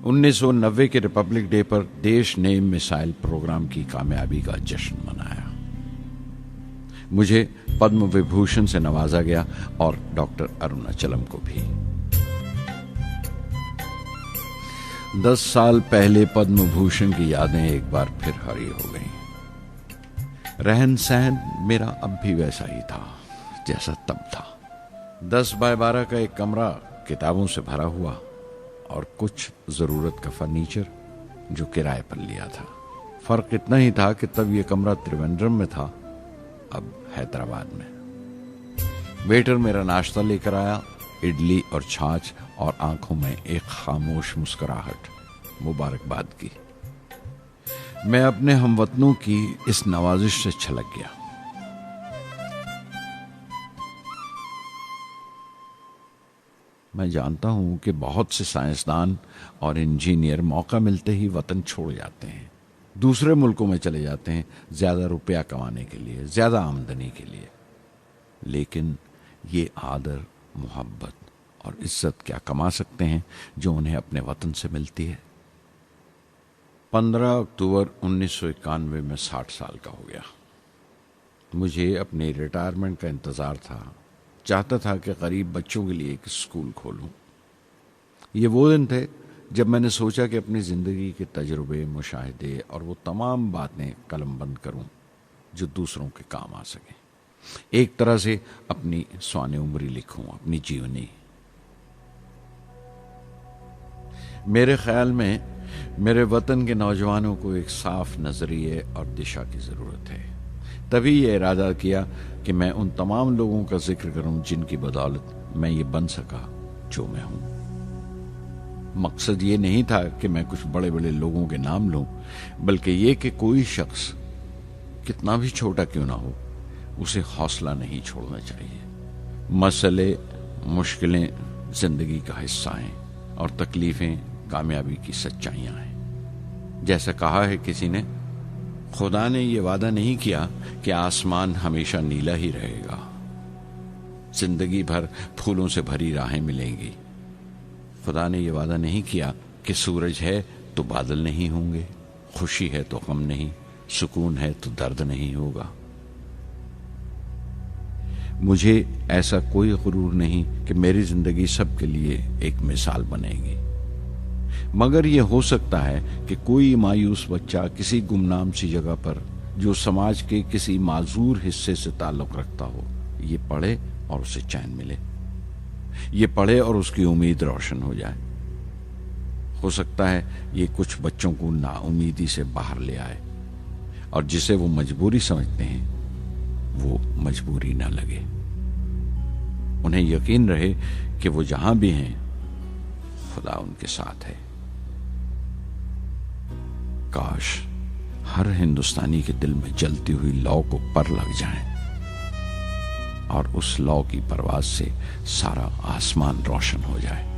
1990 के Republic day पर देश ने मिसाइल प्रोग्राम की कामयाबी का जश्न मनाया। मुझे पद्म विभूषण से नवाजा गया और डॉक्टर अरुणाचलम को भी। 10 साल पहले पद्म भूषण की यादें एक बार फिर हरी हो गईं। रहन सहन मेरा अब भी वैसा ही था जैसा तब था। 10 बाय 12 का एक कमरा किताबों से भरा हुआ और कुछ जरूरत का फर्नीचर जो किराए पर लिया था। फर्क इतना ही था कि तब यह कमरा त्रिवेंद्रम में था, अब हैदराबाद में। वेटर मेरा नाश्ता लेकर आया, इडली और छाछ, और आंखों में एक खामोश मुस्कुराहट मुबारकबाद की। मैं अपने हमवतनों की इस नवाजिश से छलक गया। मैं जानता हूं कि बहुत से साइंसदान और इंजीनियर मौका मिलते ही वतन छोड़ जाते हैं, दूसरे मुल्कों में चले जाते हैं ज्यादा रुपया कमाने के लिए, ज्यादा आमदनी के लिए। लेकिन ये आदर, मोहब्बत और इज्जत क्या कमा सकते हैं जो उन्हें अपने वतन से मिलती है। 15 अक्टूबर 1991 में 60 साल का हो गया। मुझे अपने रिटायरमेंट का इंतजार था। चाहता था कि गरीब बच्चों के लिए एक स्कूल खोलूं। ये वो दिन थे जब मैंने सोचा कि अपनी जिंदगी के तजुर्बे, मुशाहिदे और वो तमाम बातें कलमबंद करूं जो दूसरों के काम आ सके। एक तरह से अपनी स्वाने उम्री लिखूं, अपनी जीवनी। मेरे ख्याल में मेरे वतन के नौजवानों को एक साफ नजरिए और दिशा की जरूरत है। तभी यह इरादा किया कि मैं उन तमाम लोगों का जिक्र करूं जिनकी बदौलत मैं ये बन सका जो मैं हूं। मकसद ये नहीं था कि मैं कुछ बड़े बड़े लोगों के नाम लूं, बल्कि ये कि कोई शख्स कितना भी छोटा क्यों ना हो, उसे हौसला नहीं छोड़ना चाहिए। मसले, मुश्किलें जिंदगी का हिस्सा हैं और तकलीफें कामयाबी की सच्चाइयां हैं। जैसा कहा है किसी ने, खुदा ने यह वादा नहीं किया कि आसमान हमेशा नीला ही रहेगा, जिंदगी भर फूलों से भरी राहें मिलेंगी। खुदा ने यह वादा नहीं किया कि सूरज है तो बादल नहीं होंगे, खुशी है तो गम नहीं, सुकून है तो दर्द नहीं होगा। मुझे ऐसा कोई गुरूर नहीं कि मेरी जिंदगी सबके लिए एक मिसाल बनेगी, मगर यह हो सकता है कि कोई मायूस बच्चा किसी गुमनाम सी जगह पर जो समाज के किसी माजूर हिस्से से ताल्लुक रखता हो, ये पढ़े और उसे चैन मिले। ये पढ़े और उसकी उम्मीद रोशन हो जाए। हो सकता है ये कुछ बच्चों को नाउमीदी से बाहर ले आए और जिसे वो मजबूरी समझते हैं वो मजबूरी ना लगे। उन्हें यकीन रहे कि वो जहां भी हैं खुदा उनके साथ है। काश हर हिंदुस्तानी के दिल में जलती हुई लौ को पर लग जाए और उस लौ की परवाज से सारा आसमान रोशन हो जाए।